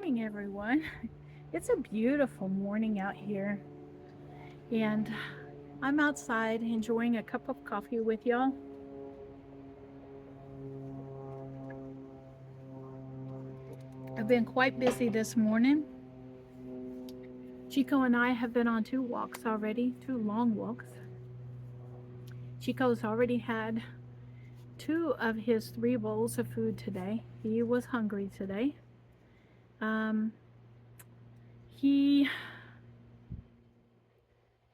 morning, everyone. It's a beautiful morning out here, and I'm outside enjoying a cup of coffee with y'all. I've been quite busy this morning. Chico and I have been on 2 walks already, 2 long walks. Chico's already had 2 of his 3 bowls of food today. He was hungry today. Um, he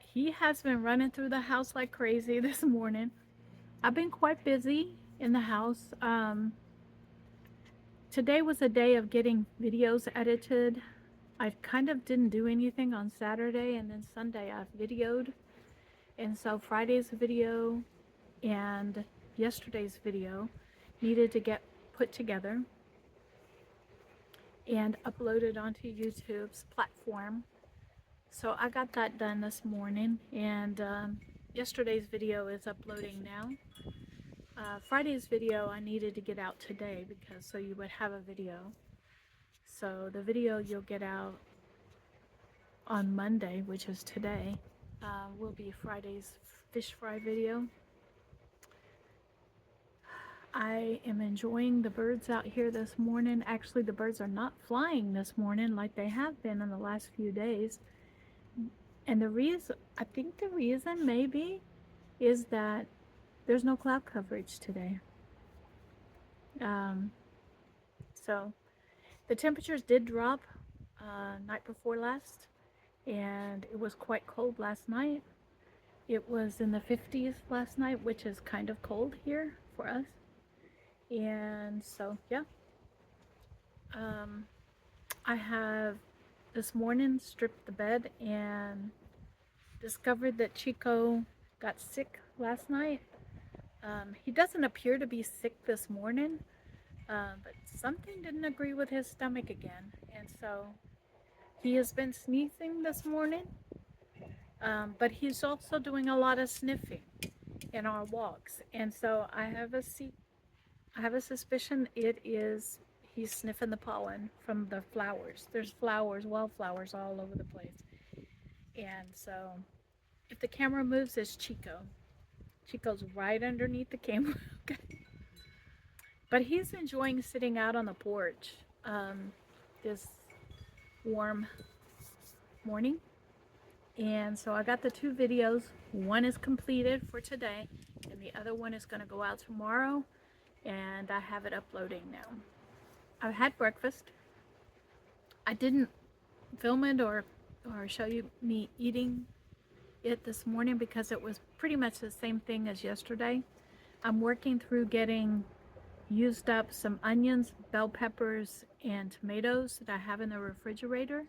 he has been running through the house like crazy this morning. I've been quite busy in the house. Today was a day of getting videos edited. I kind of didn't do anything on Saturday, and then Sunday I videoed. And so Friday's video and yesterday's video needed to get put together and uploaded onto YouTube's platform. So I got that done this morning, and yesterday's video is uploading now. Friday's video I needed to get out today because so you would have a video. So the video you'll get out on Monday, which is today, will be Friday's fish fry video. I am enjoying the birds out here this morning. Actually, the birds are not flying this morning like they have been in the last few days. And I think the reason maybe is that there's no cloud coverage today. So the temperatures did drop night before last, and it was quite cold last night. It was in the 50s last night, which is kind of cold here for us. And so, yeah. I have this morning stripped the bed and discovered that Chico got sick last night. He doesn't appear to be sick this morning, but something didn't agree with his stomach again. And so he has been sneezing this morning, but he's also doing a lot of sniffing in our walks. And so I have a suspicion he's sniffing the pollen from the flowers. There's flowers, wildflowers all over the place. And so if the camera moves, it's Chico. Chico's right underneath the camera. Okay. But he's enjoying sitting out on the porch this warm morning. And so I got the 2 videos. One is completed for today, and the other one is going to go out tomorrow. And I have it uploading now. I've had breakfast. I didn't film it or show you me eating it this morning because it was pretty much the same thing as yesterday. I'm working through getting used up some onions, bell peppers, and tomatoes that I have in the refrigerator.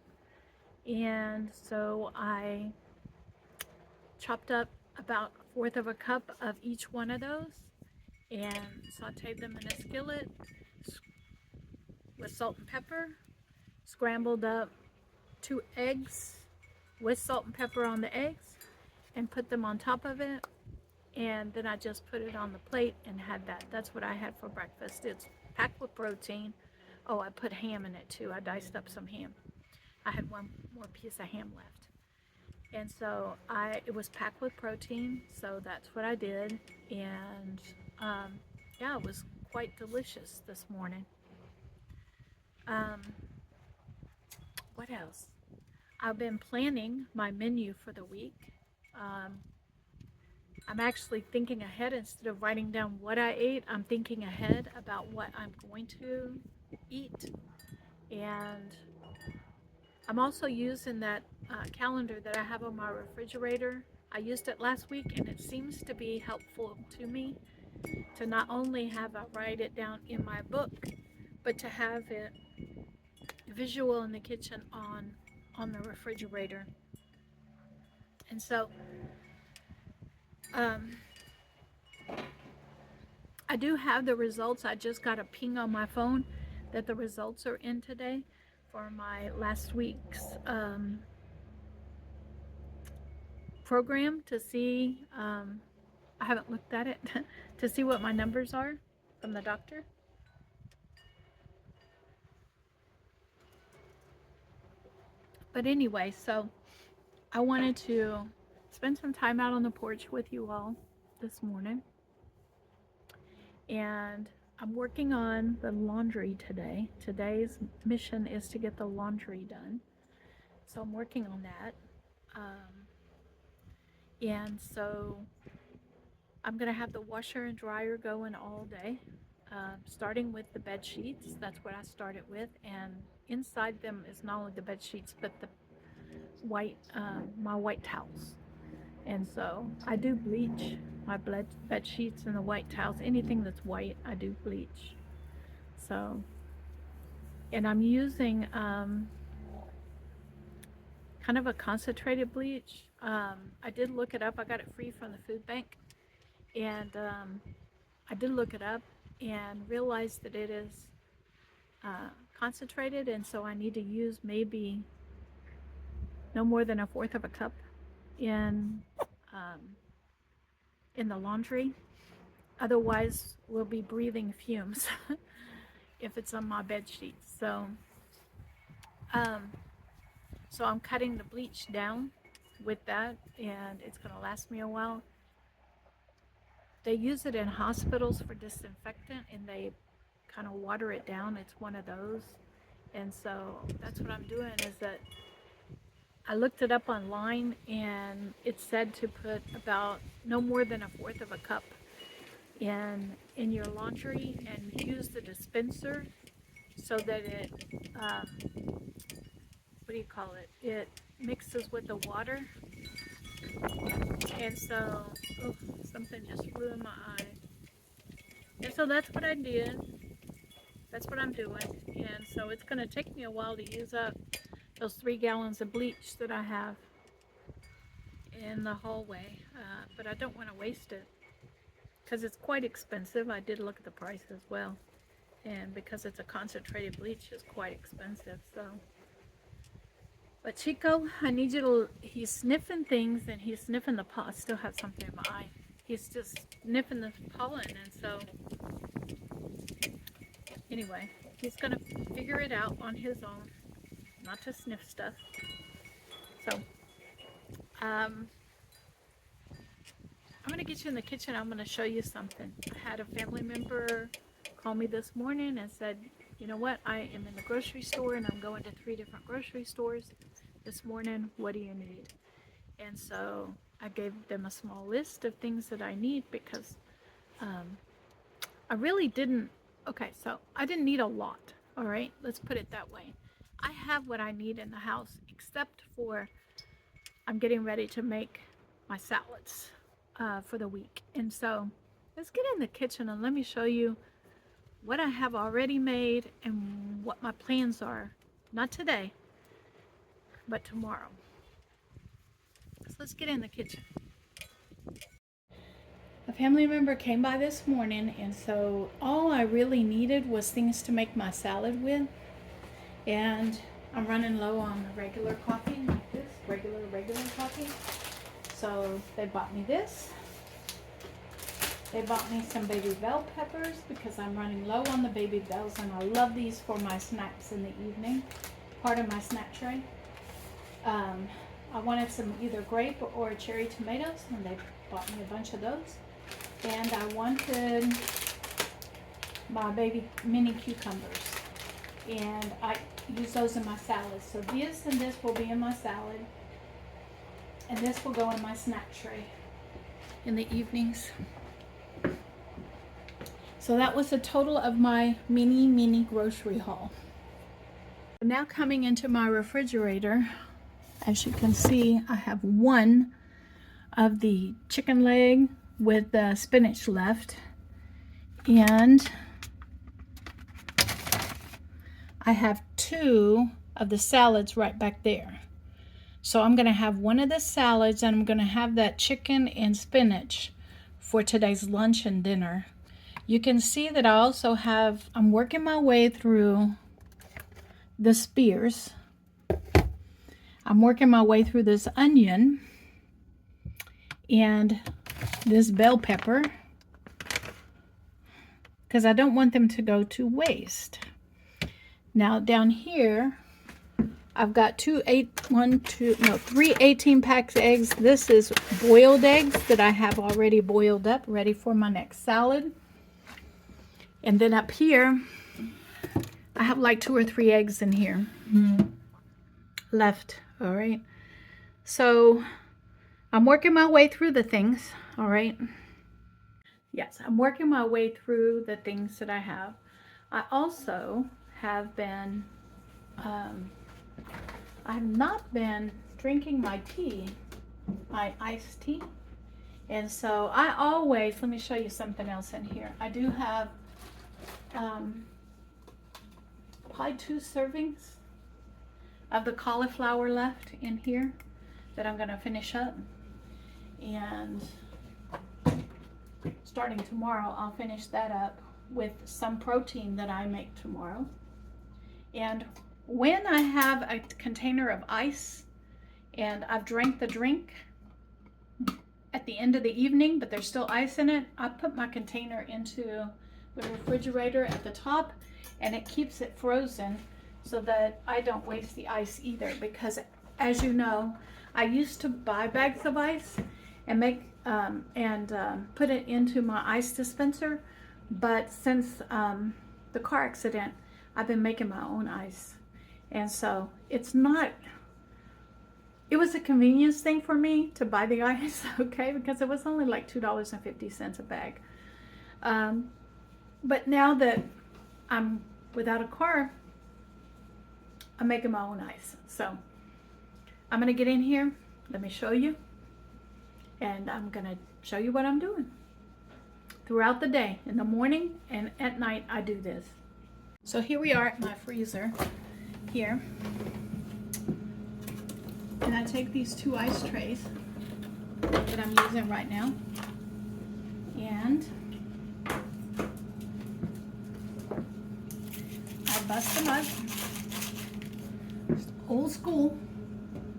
And so I chopped up about 1/4 of a cup of each one of those and sauteed them in a skillet with salt and pepper, scrambled up 2 eggs with salt and pepper on the eggs, and put them on top of it. And then I just put it on the plate and had that. That's what I had for breakfast. It's packed with protein. Oh, I put ham in it too. I diced up some ham. I had one more piece of ham left. And so it was packed with protein, so that's what I did. And yeah, it was quite delicious this morning. What else? I've been planning my menu for the week. I'm actually thinking ahead instead of writing down what I ate. I'm thinking ahead about what I'm going to eat. And I'm also using that calendar that I have on my refrigerator. I used it last week, and it seems to be helpful to me to not only have I write it down in my book, but to have it visual in the kitchen on the refrigerator. And so I do have the results. I just got a ping on my phone that the results are in today for my last week's program to see. I haven't looked at it to see what my numbers are from the doctor. But anyway, so I wanted to spend some time out on the porch with you all this morning. And I'm working on the laundry today. Today's mission is to get the laundry done. So I'm working on that. And so I'm going to have the washer and dryer going all day, starting with the bed sheets. That's what I started with. And inside them is not only the bed sheets, but the my white towels. And so I do bleach my bed sheets and the white towels. Anything that's white, I do bleach. So, and I'm using kind of a concentrated bleach. I did look it up. I got it free from the food bank. And I did look it up and realized that it is concentrated. And so I need to use maybe no more than 1/4 of a cup in the laundry. Otherwise, we'll be breathing fumes if it's on my bed sheets. So I'm cutting the bleach down with that, and it's going to last me a while. They use it in hospitals for disinfectant, and they kind of water it down. It's one of those. And so that's what I'm doing, is that I looked it up online, and it said to put about no more than 1/4 of a cup in your laundry, and use the dispenser so that it what do you call it? It mixes with the water. And so, oh, something just flew in my eye. And so that's what I did. That's what I'm doing. And so it's going to take me a while to use up those 3 gallons of bleach that I have in the hallway. But I don't want to waste it, because it's quite expensive. I did look at the price as well. And because it's a concentrated bleach, it's quite expensive. So, but Chico, I need you to, he's sniffing things, and he's sniffing the pollen. I still have something in my eye. He's just sniffing the pollen, and so anyway, he's going to figure it out on his own, not to sniff stuff. So, I'm going to get you in the kitchen. I'm going to show you something. I had a family member call me this morning and said, you know what, I am in the grocery store, and I'm going to 3 different grocery stores this morning. What do you need? And so I gave them a small list of things that I need, because I really didn't, okay, so I didn't need a lot, all right? Let's put it that way. I have what I need in the house, except for I'm getting ready to make my salads for the week. And so let's get in the kitchen and let me show you what I have already made and what my plans are. Not today, but tomorrow. So let's get in the kitchen. A family member came by this morning, and so all I really needed was things to make my salad with. And I'm running low on regular coffee, like this, regular coffee. So they bought me this. They bought me some baby bell peppers, because I'm running low on the baby bells, and I love these for my snacks in the evening, part of my snack tray. I wanted some either grape or cherry tomatoes, and they bought me a bunch of those. And I wanted my baby mini cucumbers, and I use those in my salad. So this and this will be in my salad, and this will go in my snack tray in the evenings. So that was the total of my mini grocery haul. Now coming into my refrigerator, as you can see, I have one of the chicken leg with the spinach left, and I have 2 of the salads right back there. So I'm going to have one of the salads, and I'm going to have that chicken and spinach for today's lunch and dinner. You can see that I also have, I'm working my way through the spears. I'm working my way through this onion and this bell pepper, because I don't want them to go to waste. Now down here, I've got three 18-pack eggs. This is boiled eggs that I have already boiled up, ready for my next salad. And then up here, I have like 2 or 3 eggs in here left. All right. So I'm working my way through the things. All right. Yes, I'm working my way through the things that I have. I also have been, I have not been drinking my tea, my iced tea. And so I always, let me show you something else in here. I do have probably 2 servings of the cauliflower left in here that I'm going to finish up. And starting tomorrow, I'll finish that up with some protein that I make tomorrow. And when I have a container of ice and I've drank the drink at the end of the evening, but there's still ice in it, I put my container into the refrigerator at the top, and it keeps it frozen so that I don't waste the ice either. Because as you know, I used to buy bags of ice and make put it into my ice dispenser, but since the car accident, I've been making my own ice. And so it was a convenience thing for me to buy the ice, okay, because it was only like $2.50 a bag. But now that I'm without a car, I'm making my own ice. So I'm gonna get in here, let me show you, and I'm gonna show you what I'm doing throughout the day. In the morning and at night, I do this. So here we are at my freezer here, and I take these 2 ice trays that I'm using right now, and I bust them up, just old school,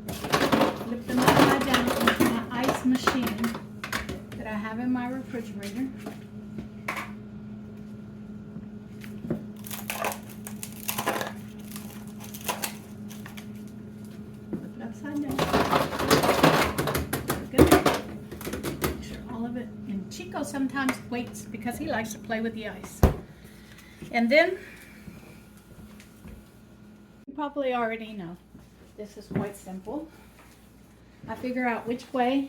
flip them upside down into my ice machine that I have in my refrigerator. Chico sometimes waits because he likes to play with the ice. And then, you probably already know, this is quite simple. I figure out which way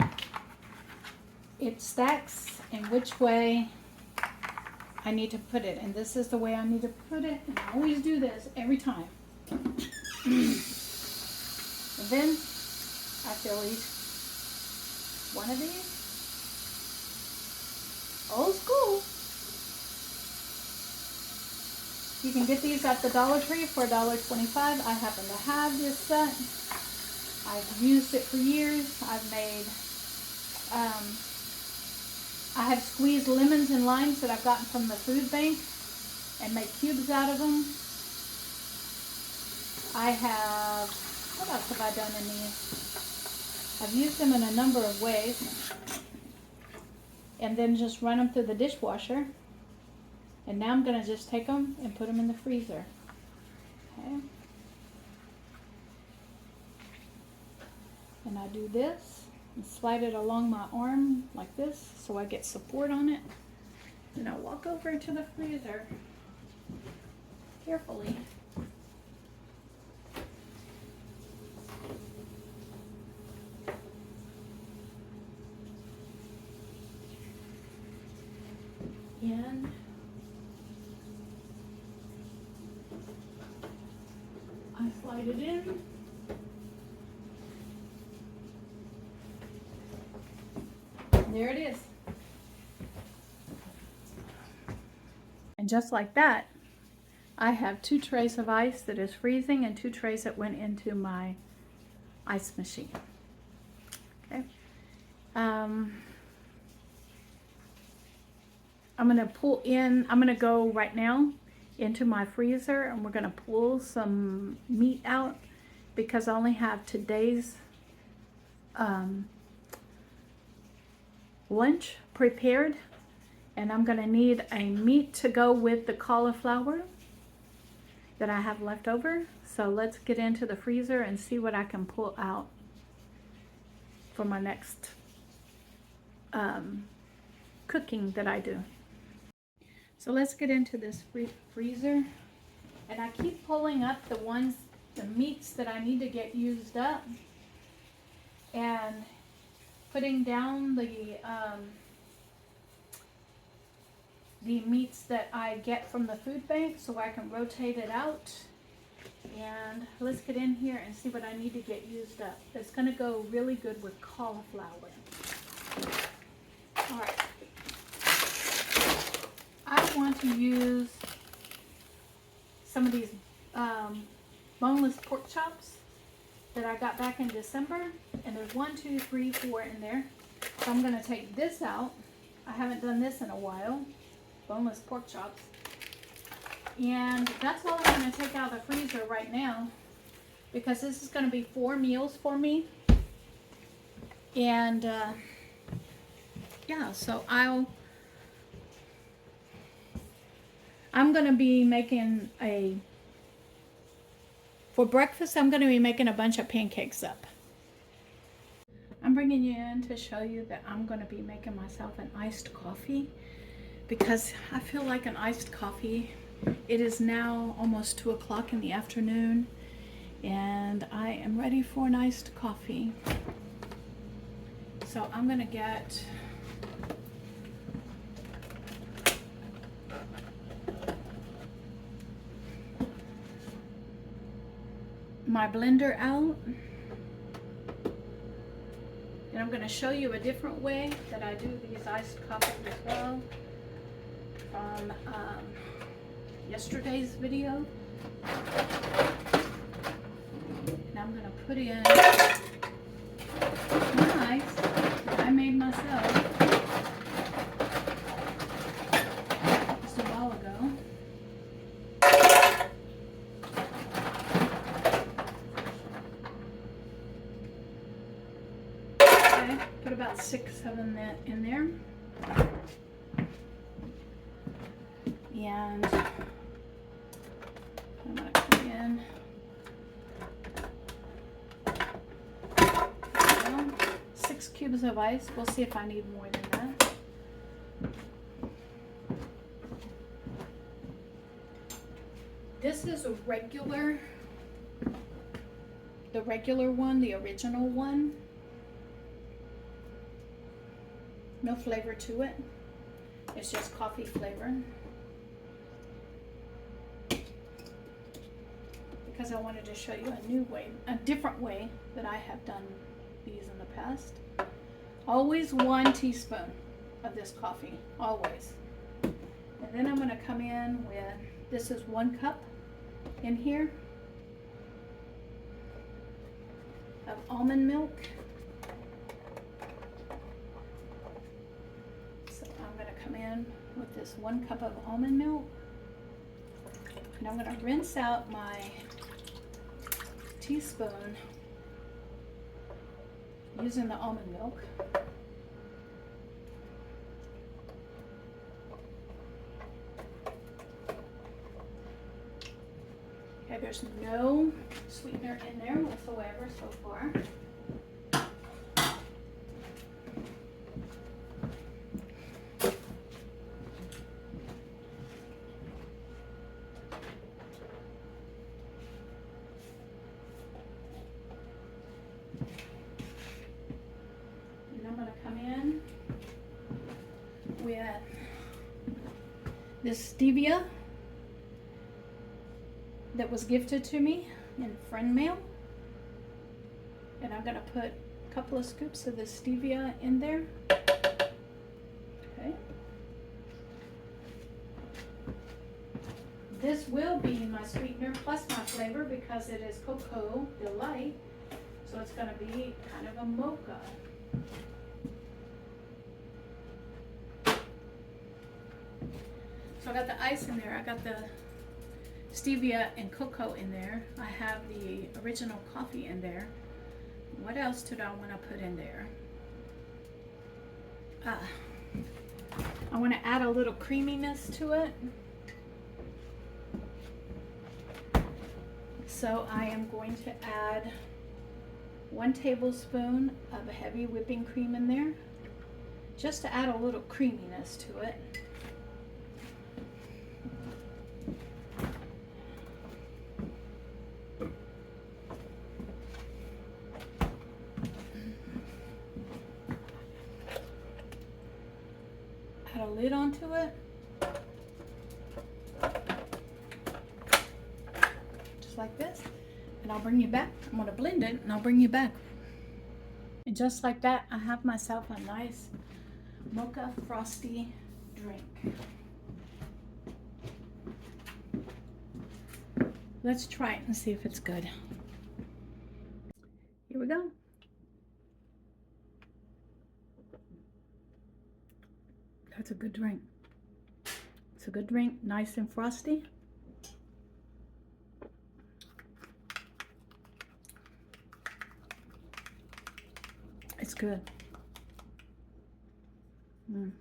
it stacks and which way I need to put it. And this is the way I need to put it. And I always do this every time. And then I fill each one of these. Old school. You can get these at the Dollar Tree for $1.25. I happen to have this set. I've used it for years. I've made, I have squeezed lemons and limes that I've gotten from the food bank and made cubes out of them. I have, what else have I done in these? I've used them in a number of ways. And then just run them through the dishwasher. And now I'm going to just take them and put them in the freezer. Okay. And I do this and slide it along my arm like this so I get support on it. Then I walk over to the freezer carefully. And I slide it in. There it is. And just like that, I have 2 trays of ice that is freezing and 2 trays that went into my ice machine. Okay. I'm going to go right now into my freezer, and we're going to pull some meat out because I only have today's lunch prepared, and I'm going to need a meat to go with the cauliflower, that I have left over. So let's get into the freezer and see what I can pull out for my next cooking that I do. So let's get into this freezer. And I keep pulling up the meats that I need to get used up, and putting down the meats that I get from the food bank so I can rotate it out. And let's get in here and see what I need to get used up. It's going to go really good with cauliflower. All right. I want to use some of these boneless pork chops that I got back in December. And there's 1, 2, 3, 4 in there. So I'm going to take this out. I haven't done this in a while. Boneless pork chops. And that's all I'm going to take out of the freezer right now, because this is going to be 4 meals for me. And yeah, so I'm going to be making for breakfast, I'm going to be making a bunch of pancakes up. I'm bringing you in to show you that I'm going to be making myself an iced coffee, because I feel like an iced coffee. It is now almost 2 o'clock in the afternoon, and I am ready for an iced coffee. So I'm going to get my blender out, and I'm going to show you a different way that I do these iced coffees as well from yesterday's video. And I'm going to put in my ice that I made myself just a while ago. Okay, put about 6, 7 in there. And I'm going to put in 6 cubes of ice. We'll see if I need more than that. This is a regular, the regular one, the original one. No flavor to it. It's just coffee flavor. Because I wanted to show you a new way, a different way that I have done these in the past. Always 1 teaspoon of this coffee, always. And then I'm going to come in with, this is 1 cup in here of almond milk. So I'm going to come in with this 1 cup of almond milk. And I'm going to rinse out my teaspoon using the almond milk. Okay, there's no sweetener in there whatsoever so far. This stevia that was gifted to me in friend mail, and I'm going to put a couple of scoops of the stevia in there. Okay. This will be my sweetener plus my flavor because it is Cocoa Delight, so it's going to be kind of a mocha. So I got the ice in there, I got the stevia and cocoa in there, I have the original coffee in there. What else did I want to put in there? I want to add a little creaminess to it. So I am going to add 1 tablespoon of heavy whipping cream in there, just to add a little creaminess to it. Add a lid onto it. Just like this. And I'll bring you back. I'm going to blend it and I'll bring you back. And just like that, I have myself a nice mocha frosty drink. Let's try it and see if it's good. Here we go. That's a good drink. It's a good drink, nice and frosty. It's good. And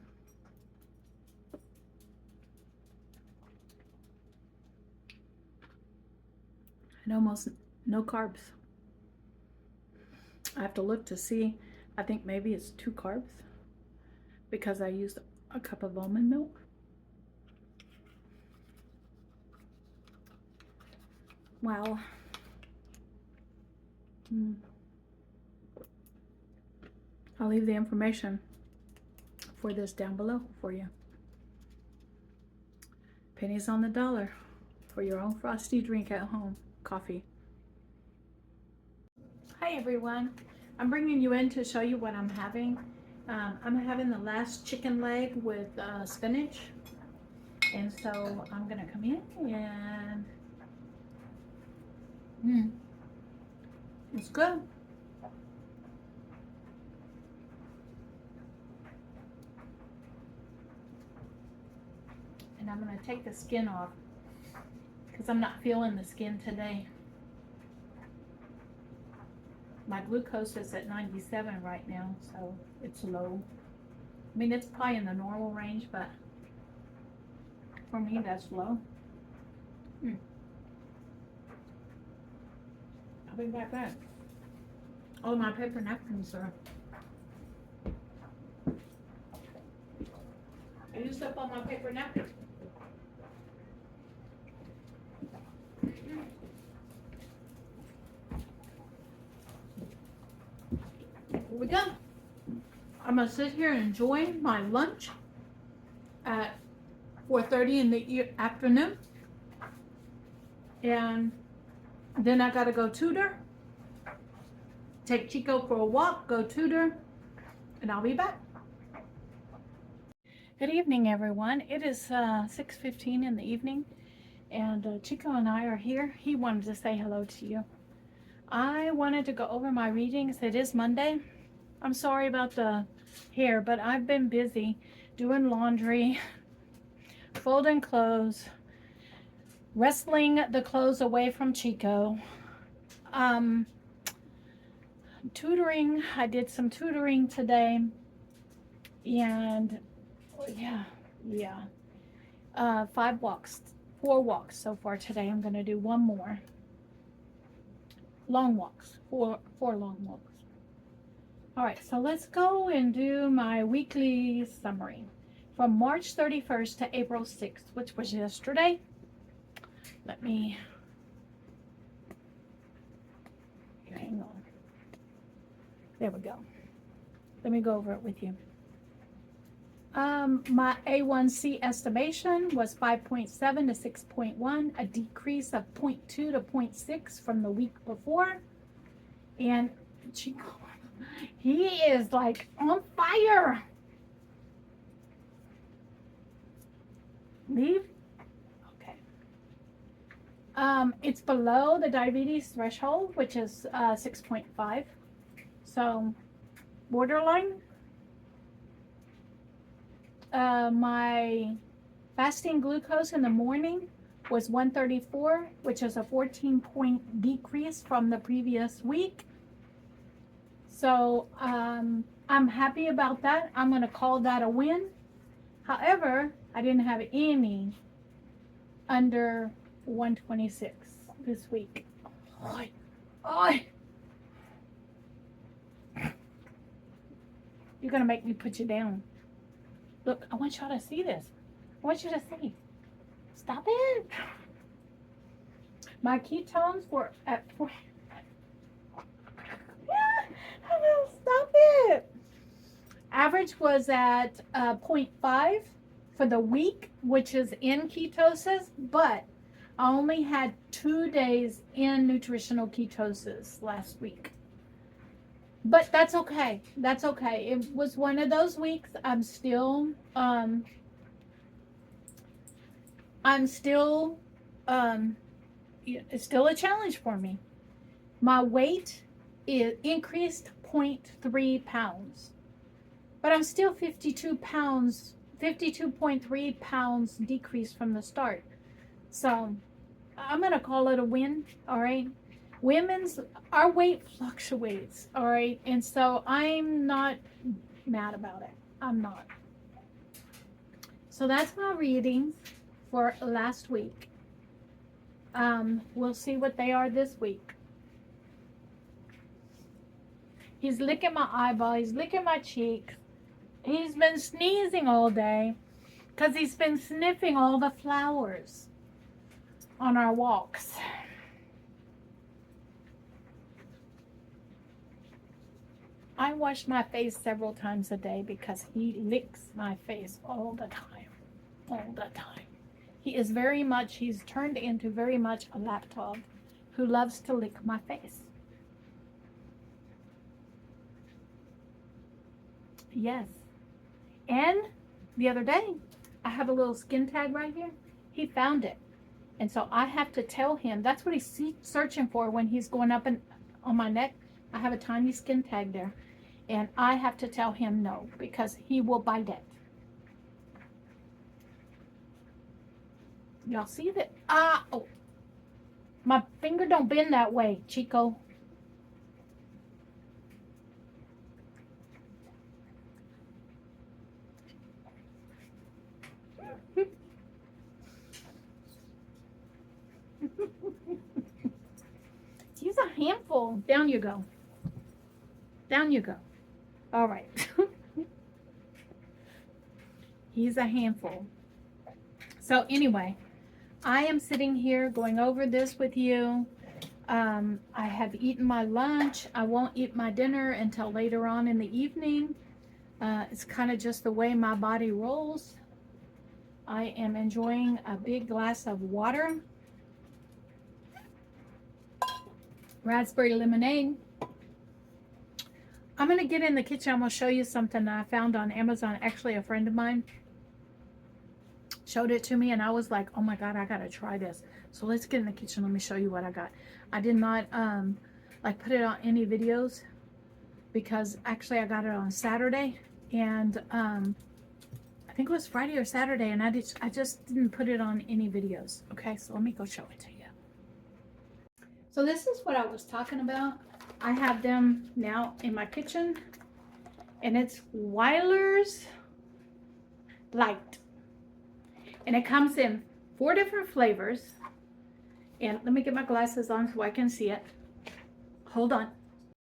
almost no carbs. I have to look to see. I think maybe it's 2 carbs because I used a cup of almond milk. Wow. I'll leave the information for this down below for you. Pennies on the dollar for your own frosty drink at home. Coffee. Hi everyone. I'm bringing you in to show you what I'm having. I'm having the last chicken leg with spinach. And so I'm going to come in and it's good. And I'm going to take the skin off because I'm not feeling the skin today. My glucose is at 97 right now, so it's low. I mean, it's probably in the normal range, but for me, that's low. I'll be right back. Oh, my paper napkins are. I used up all my paper napkins. Here we go. I'm gonna sit here and enjoy my lunch at 4:30 in the afternoon, and then I gotta go tutor, take Chico for a walk, go tutor, and I'll be back. Good evening, everyone. It is 6:15 in the evening, and Chico and I are here. He wanted to say hello to you. I wanted to go over my readings. It is Monday. I'm sorry about the hair, but I've been busy doing laundry, folding clothes, wrestling the clothes away from Chico, tutoring. I did some tutoring today, and yeah, 4 walks so far today. I'm going to do 1 more. Long walks, 4 long walks. All right, so let's go and do my weekly summary from March 31st to April 6th, which was yesterday. Hang on. There we go. Let me go over it with you. My A1C estimation was 5.7 to 6.1, a decrease of 0.2 to 0.6 from the week before. And Chico, he is like on fire. Leave? Okay. It's below the diabetes threshold, which is 6.5. So borderline. My fasting glucose in the morning was 134, which is a 14-point decrease from the previous week. So I'm happy about that. I'm going to call that a win. However, I didn't have any under 126 this week. Oi. Oi. You're going to make me put you down. Look, I want y'all to see this. I want you to see. Stop it. My ketones were at 4. Hello, stop it. Average was at 0.5 for the week, which is in ketosis, but I only had 2 days in nutritional ketosis last week. But that's okay. That's okay. It was one of those weeks. I'm still it's still a challenge for me. My weight is increased 0.3 pounds, but I'm still 52 pounds, 52.3 pounds decreased from the start. So I'm going to call it a win. All right. Our weight fluctuates. All right. And so I'm not mad about it. I'm not. So that's my readings for last week. We'll see what they are this week. He's licking my eyeball. He's licking my cheek. He's been sneezing all day because he's been sniffing all the flowers on our walks. I wash my face several times a day because he licks my face all the time. All the time. He's turned into very much a lapdog who loves to lick my face. Yes. And the other day, I have a little skin tag right here. He found it. And so I have to tell him, that's what he's searching for when he's going up and on my neck. I have a tiny skin tag there. And I have to tell him no, because he will bite it. Y'all see that? Oh. My finger don't bend that way, Chico. He's a handful. Down you go. Down you go. All right. He's a handful. So anyway, I am sitting here going over this with you. I have eaten my lunch. I won't eat my dinner until later on in the evening. It's kind of just the way my body rolls. I am enjoying a big glass of water. Raspberry lemonade. I'm going to get in the kitchen. I'm going to show you something that I found on Amazon. Actually, a friend of mine showed it to me and I was like, oh my God, I got to try this. So let's get in the kitchen. Let me show you what I got. I did not like put it on any videos because actually I got it on Saturday and I think it was Friday or Saturday and I just didn't put it on any videos. Okay, so let me go show it to you. So this is what I was talking about. I have them now in my kitchen and it's Weiler's Light. And it comes in 4 different flavors. And let me get my glasses on so I can see it. Hold on.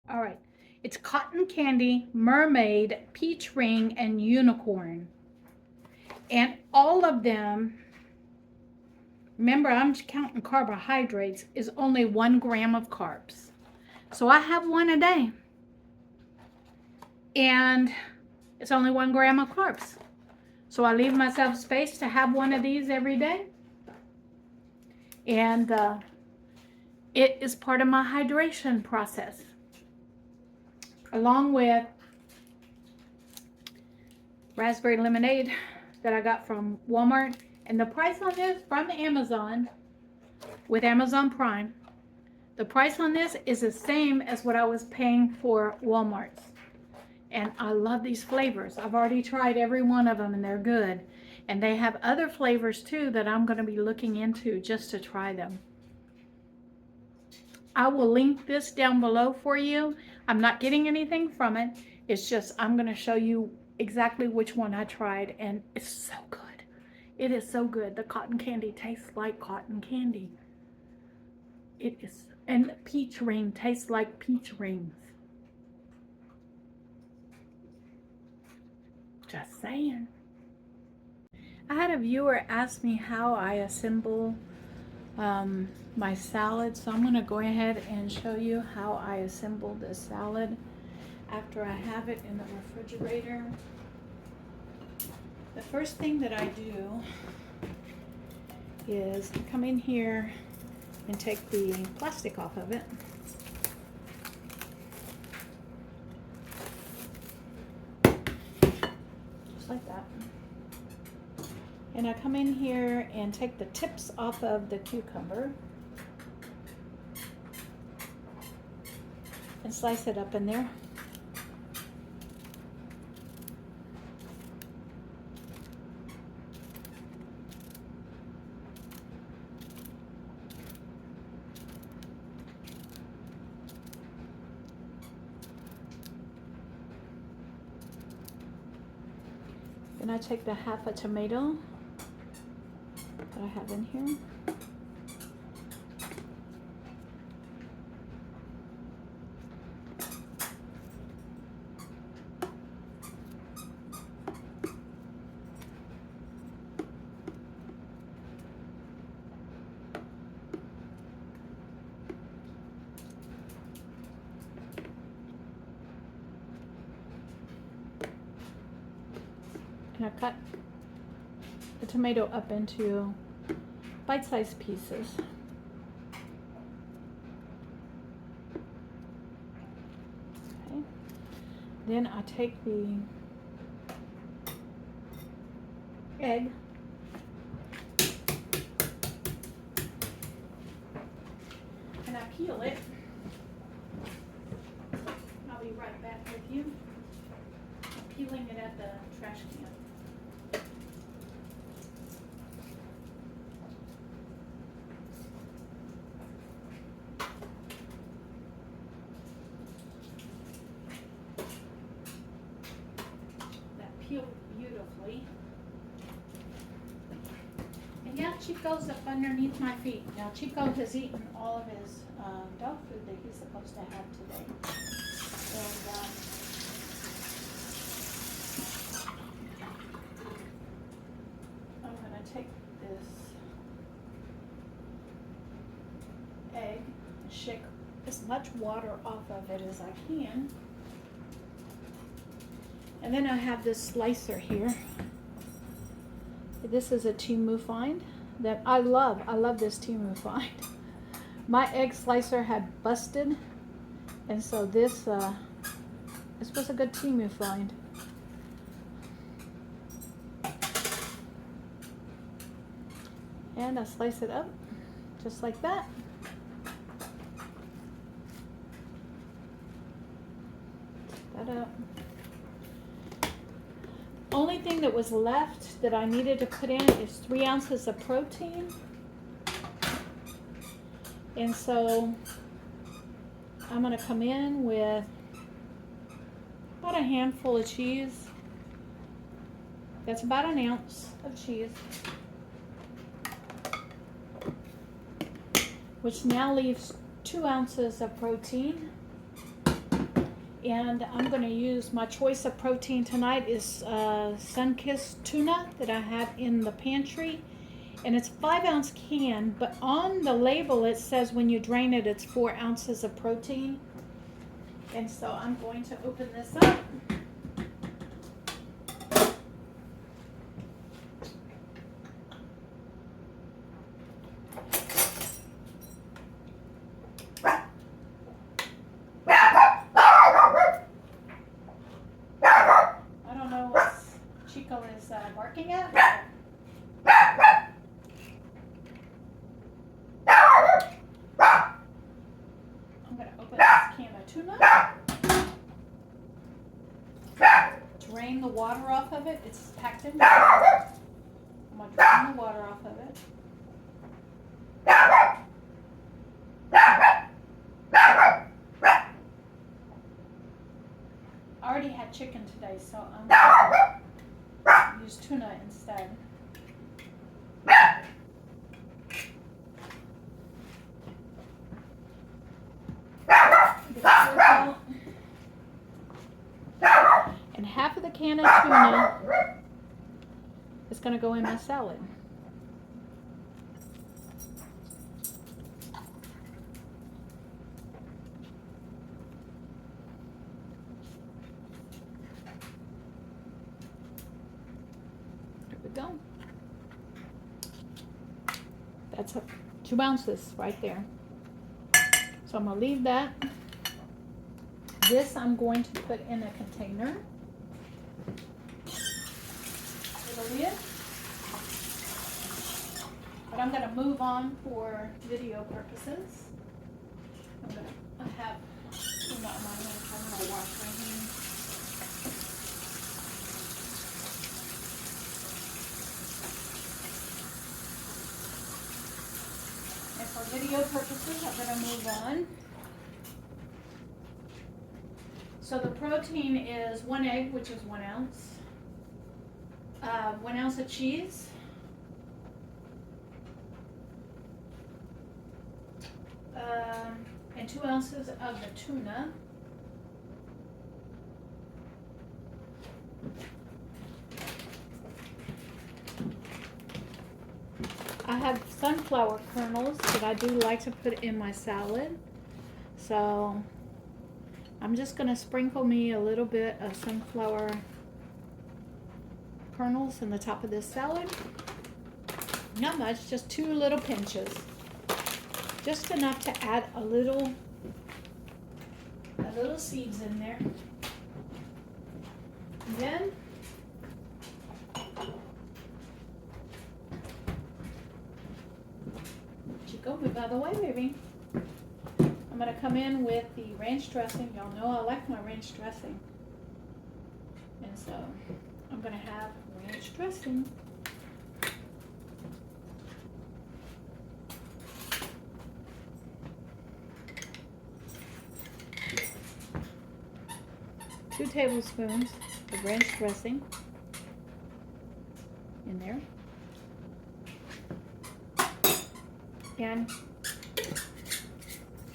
All right. It's cotton candy, mermaid, peach ring, and unicorn. And all of them, remember I'm counting carbohydrates, is only 1 gram of carbs. So I have one a day. And it's only 1 gram of carbs. So I leave myself space to have one of these every day. And it is part of my hydration process. Along with raspberry lemonade that I got from Walmart. And the price on this from Amazon, with Amazon Prime, the price on this is the same as what I was paying for Walmart's. And I love these flavors. I've already tried every one of them and they're good. And they have other flavors too that I'm going to be looking into just to try them. I will link this down below for you. I'm not getting anything from it. It's just I'm going to show you exactly which one I tried and it's so good. It is so good. The cotton candy tastes like cotton candy. It is And peach ring tastes like peach rings. Just saying. I had a viewer ask me how I assemble my salad, so I'm going to go ahead and show you how I assemble this salad after I have it in the refrigerator. The first thing that I do is come in here and take the plastic off of it. Just like that. And I come in here and take the tips off of the cucumber and slice it up in there. Then I take the half a tomato that I have in here. And I cut the tomato up into bite-sized pieces. Okay. Then I take the egg and I peel it. I'll be right back with you. I'm peeling it at the trash can. Peeled beautifully. And yeah, Chico's up underneath my feet. Now Chico has eaten all of his dog food that he's supposed to have today. And I'm going to take this egg and shake as much water off of it as I can. And then I have this slicer here. This is a Timu find that I love. I love this Timu find. My egg slicer had busted, and so this was a good Timu find. And I slice it up just like that. That up. Only thing that was left that I needed to put in is 3 ounces of protein. And so I'm going to come in with about a handful of cheese. That's about an ounce of cheese, which now leaves 2 ounces of protein. And I'm going to use my choice of protein tonight is sun-kissed tuna that I have in the pantry. And it's 5-ounce can, but on the label it says when you drain it, it's 4 ounces of protein. And so I'm going to open this up. Chico is barking at. I'm going to open this can of tuna. Drain the water off of it. It's packed in water. I'm going to drain the water off of it. I already had chicken today, so I'm going to use tuna instead. can of tuna is going to go in my salad. There we go. That's 2 ounces right there. So I'm going to leave that. This I'm going to put in a container with a lid. But I'm going to move on for video purposes. I'm going to have tuna on my hand. I'm going to wash my hands. And for video purposes, I'm going to move on. So the protein is 1 egg, which is 1 ounce, 1 ounce of cheese, and 2 ounces of the tuna. I have sunflower kernels that I do like to put in my salad, so I'm just going to sprinkle me a little bit of sunflower kernels in the top of this salad. Not much, just 2 little pinches. Just enough to add a little seeds in there. And then Chico, move out of the way, baby. I'm going to come in with the ranch dressing. Y'all know I like my ranch dressing. And so I'm going to have ranch dressing. Two tablespoons of ranch dressing in there. And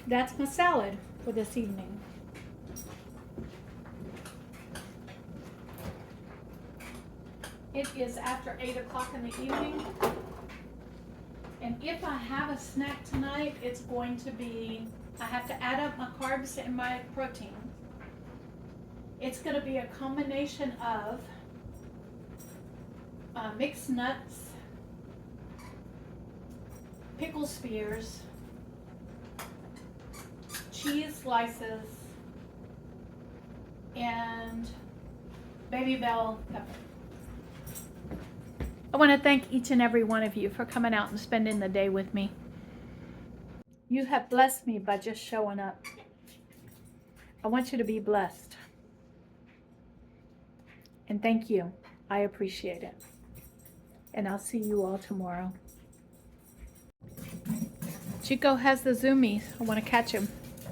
that's my salad for this evening. It is after 8 o'clock in the evening. And if I have a snack tonight, it's going to be, I have to add up my carbs and my protein. It's going to be a combination of mixed nuts, pickle spears, cheese slices, and baby bell pepper. I want to thank each and every one of you for coming out and spending the day with me. You have blessed me by just showing up. I want you to be blessed. And thank you. I appreciate it. And I'll see you all tomorrow. Chico has the Zoomies. I want to catch him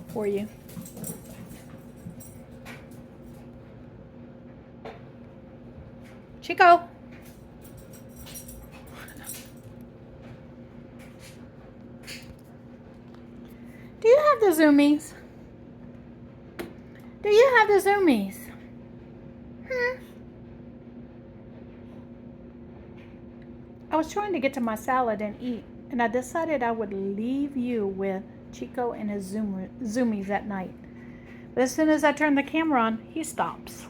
for you. Chico. Do you have the Zoomies? Do you have the Zoomies? I was trying to get to my salad and eat, and I decided I would leave you with Chico and his Zoomies at night. But as soon as I turn the camera on, he stops.